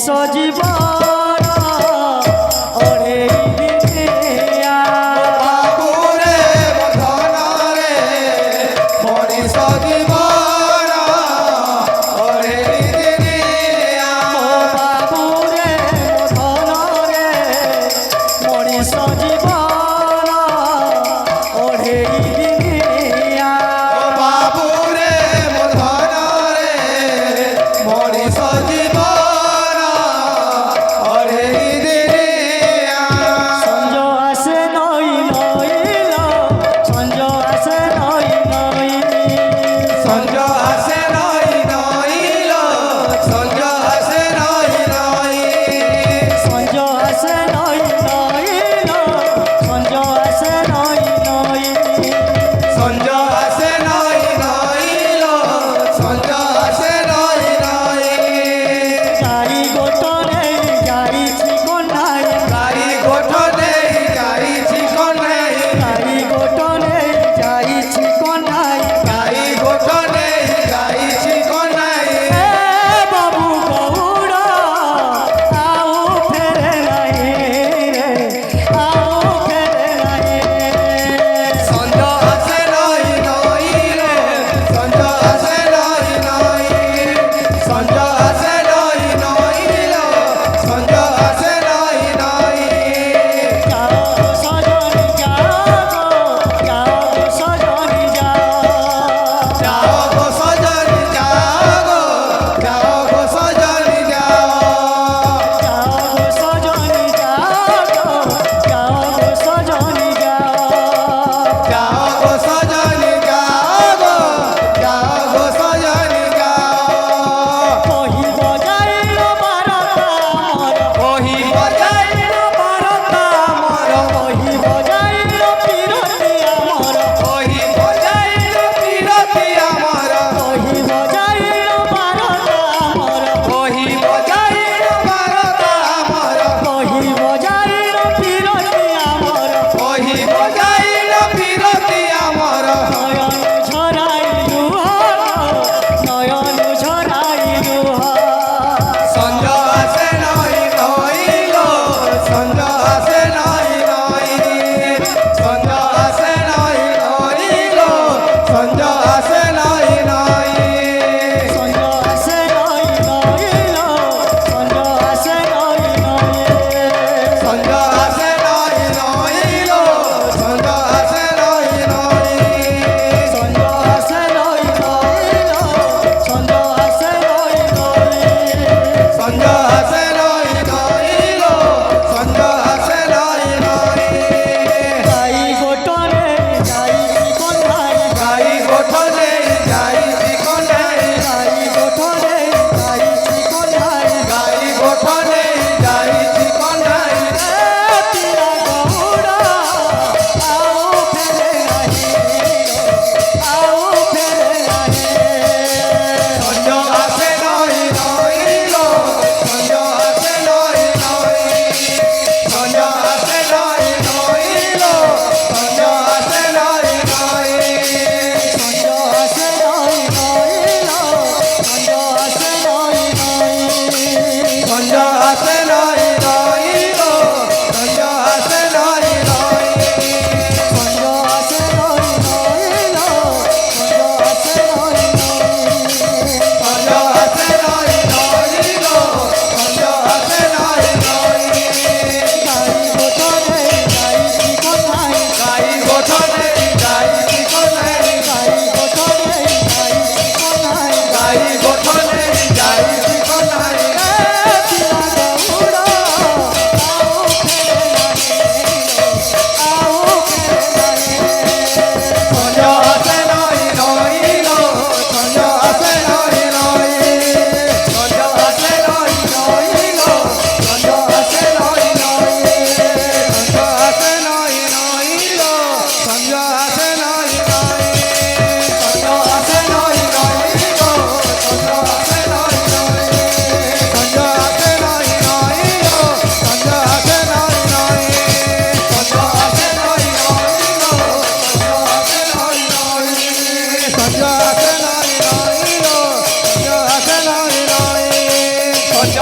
জীবন ওরে দিনিয়া বাবুরে ধনরে মনিষ জীবন ওরে দিনিয়া বাবুরে ধনরে মনিষ জীবন ওরে দিনিয়া বাবুরে ধনরে মনিষ জীবন ওরে দিনিয়া সঞ্জ আসে নই নইল সঞ্জ আসে নই নই সঞ্জ আসে নই নইল সঞ্জ আসে নই নই সঞ্জ আসে নই নইল সঞ্জ আসে নই নই সঞ্জ আসে নই নইল সঞ্জ আসে নই নই যাই গোটরে যাইছি কোনাই গাড়ি গঠনে যাইছি কোনে যাই গোটরে যাইছি কোনাই গাড়ি গঠনে যাইছি কোনে এ বাবু গৌড় আউ ফেরে নাই রে আউ ফেরে নাই সঞ্জ আসে নই নইল সঞ্জ আসে নই নই সঞ্জ আসে নই নইল সঞ্জ আসে নই নই যাও সজনি যাও সজনি যাও যাও গো সজনি যাও গো যাও গো সজনি যাও যাও সজনি যাও যাও সজনি যাও যাও গো সজনি যাও গো যাও গো সজনি যাও কহিব যাইল বারতা মর কহিব যাইল বারতা মর কহিব যাইল পিরতি আমর কহিব যাইল বিরতি আমার কহিব যাইল বারতা মর কহিব যাইল বারতা আমার কহিব যাইল পিরতি আমর কহিব যাইল বিরতি আমার নয়ন ঝরাই লুহ নয়ন ঝরাই লুহ সঞ্জ আসে নই নইল সঞ্জ আসে নই নই সঞ্জ আসে নই নইল সঞ্জ আসে নই নই সঞ্জ আসে নই নইল সঞ্জ আসে নই নই সঞ্জ আসে নই নইল সঞ্জ আসে নই নই সঞ্জ আসে নই নইল সঞ্জ আসে নই নই সঞ্জ আসে নই নইল সঞ্জ আসে নই নই যাই গোটরে যাই কোনাই গাই গঠনে যাইছি কোনে যাই গোটরে যাই কোনাই গাই গঠনে যাইছি কোনে তিরা গৌড় আউ ফেরে নাহি আউ ফেরে নাহি সঞ্জ আসে নই নইল সঞ্জ আসে নই নই সঞ্জ আসে নই নইল সঞ্জ আসে নই নই সঞ্জ আসে নই নইল সঞ্জ আসে নই নই সঞ্জ আসে নই নইল সঞ্জ আসে নই নই সঞ্জ আসে নই নইল সঞ্জ আসে নই নই সঞ্জ আসে নই নইল সঞ্জ আসে নই নই যাই গোটরে যাইছি কোনাই গাই গঠনে যাইছি কোনে যাই গোটরে যাইছি কোনাই গাই গঠনে যাইছি কোনে তিরা গৌড় আউ ফেরে নাহি আউ ফেরে নাহি সঞ্জ আসে নই নইল সঞ্জ আসে নই নই সঞ্জ আসে নই নইল সঞ্জ আসে নই নই সঞ্জ আসে নই নইল সঞ্জ আসে নই নই সঞ্জ আসে নই নইল সঞ্জ আসে নই নই সঞ্জ আসে নই নইল সঞ্জ আসে নই নই সঞ্জ আসে নই নইল সঞ্জ আসে নই নই সঞ্জ আসে নই নই সঞ্জ